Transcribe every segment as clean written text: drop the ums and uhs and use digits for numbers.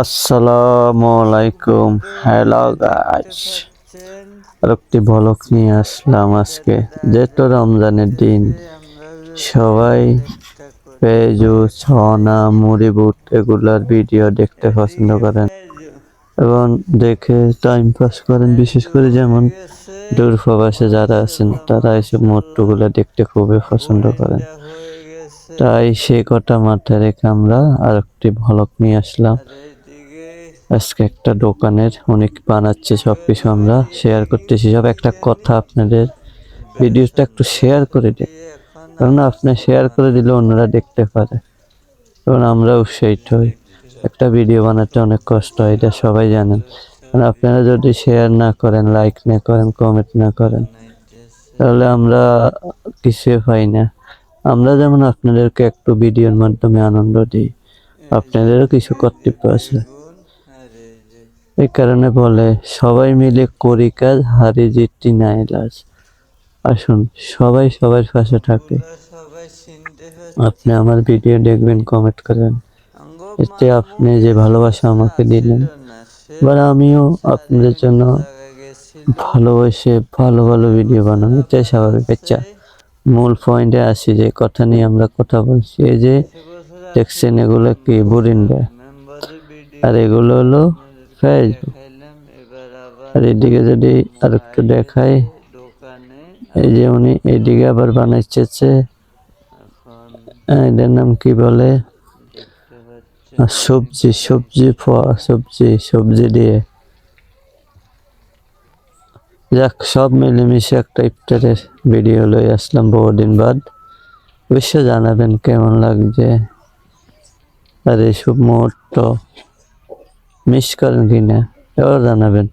আসসালামু আলাইকুম। Hello guys, আর একটি ব্লগ নিয়ে আসলাম আজকে। যেহেতু রমজানের দিন, সবাই পেঁয়াজু, ছনা, মুড়ি বুট এগুলার ভিডিও দেখতে পছন্দ করেন এবং দেখে টাইম পাস করেন। বিশেষ করে যেমন দূর প্রবাসে যারা আছেন তারা এসব মুহূর্তগুলো দেখতে খুবই পছন্দ করেন। তাই সেই কথা মাথায় রেখে আমরা আর একটি ব্লগ নিয়ে আসলাম। আজকে একটা দোকানের অনেক বানাচ্ছে, সবকিছু আমরা শেয়ার করতেছি। সব একটা কথা, আপনাদের ভিডিওটা একটু শেয়ার করে দিন, কারণ আপনি শেয়ার করে দিলে অন্যরা দেখতে পারে এবং আমরা উৎসাহিত হই। একটা ভিডিও বানাতে অনেক কষ্ট হয়, এটা সবাই জানেন। কারণ আপনারা যদি শেয়ার না করেন, লাইক না করেন, কমেন্ট না করেন, তাহলে আমরা কিছুই পাই না। আমরা যেমন আপনাদেরকে একটু ভিডিওর মাধ্যমে আনন্দ দিই, আপনাদেরও কিছু কর্তব্য আছে। এই কারণে বলে, সবাই মিলে করি কাজ, হারি জিতি নাই লাজ। আসুন সবাই সবার পাশে থাকে। আপনি আমার ভিডিও দেখবেন, কমেন্ট করবেন, এতে আপনি যে ভালোবাসা আমাকে দিলেন, এবার আমিও আপনাদের জন্য ভালোবেসে ভালো ভালো ভিডিও বানাবো, এটাই স্বাভাবিক। আচ্ছা, মূল পয়েন্টে আসি, যে কথা নিয়ে আমরা কথা বলছি। এই যে দেখছেন, এগুলো কি বুরিন্ডা, আর এগুলো হলো ফেসবুক। আর এদিকে যদি আর একটু দেখাই, এই যে উনি এইদিকে আবার বানাইছে, এটার নাম কি বলে, সবজি সবজি সবজি সবজি দিয়ে। যাক, সব মিলেমিশে একটা ইফতারের ভিডিও লই আসলাম বহুদিন বাদ। অবশ্য জানাবেন কেমন লাগছে, আর এইসব মুহূর্ত মিস করেন কিনা এও জানাবেন।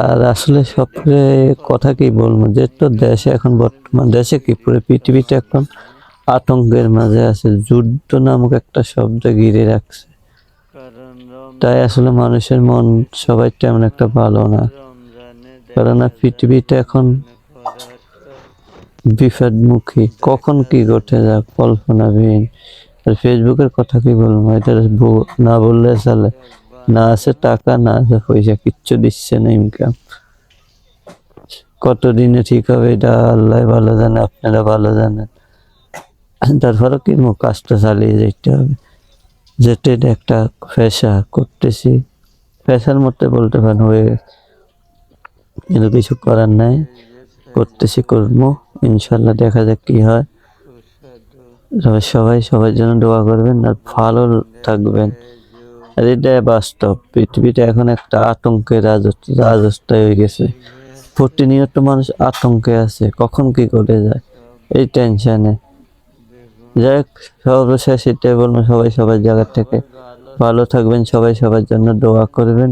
আর আসলে সবচেয়ে কথা কি বলবো, যেহেতু দেশে এখন বর্তমান, দেশে কি পুরো পৃথিবীটা এখন আতঙ্কের মাঝে আছে। যুদ্ধ নামক একটা শব্দ ঘিরে রাখছে, তাই আসলে মানুষের মন সবাই তেমন একটা ভালো না। কেননা পৃথিবীটা এখন বিপদমুখী, কখন কি ঘটে যাক কল্পনাবিহীন। আর ফেসবুকের কথা কি বলবো, এটা না বললে চলে। না আছে টাকা, না আছে পয়সা, কিচ্ছু দিচ্ছে না ইনকাম। কতদিনে ঠিক হবে এটা আল্লাহ ভালো জানে, আপনারা ভালো জানেন। তারপরে কি কাজটা চালিয়ে যেতে হবে, যেটা এটা একটা পেশা করতেছি, পেশার মধ্যে বলতে পারেন হয়ে গেছে। কিন্তু কিছু করার নাই, করতেছি, করবো ইনশাল্লাহ, দেখা যাক কি হয়। সবাই সবার জন্য দোয়া করবেন আর ভালো থাকবেন। আর এটা বাস্তব, পৃথিবীটা এখন একটা আতঙ্কের রাজত্ব হয়ে গেছে। প্রতিনিয়ত মানুষ আতঙ্কে আছে, কখন কি করে যায় এই টেনশনে। যাই হোক, সর্বশেষ এটাই বলবো, সবাই সবার জায়গা থেকে ভালো থাকবেন, সবাই সবার জন্য দোয়া করবেন।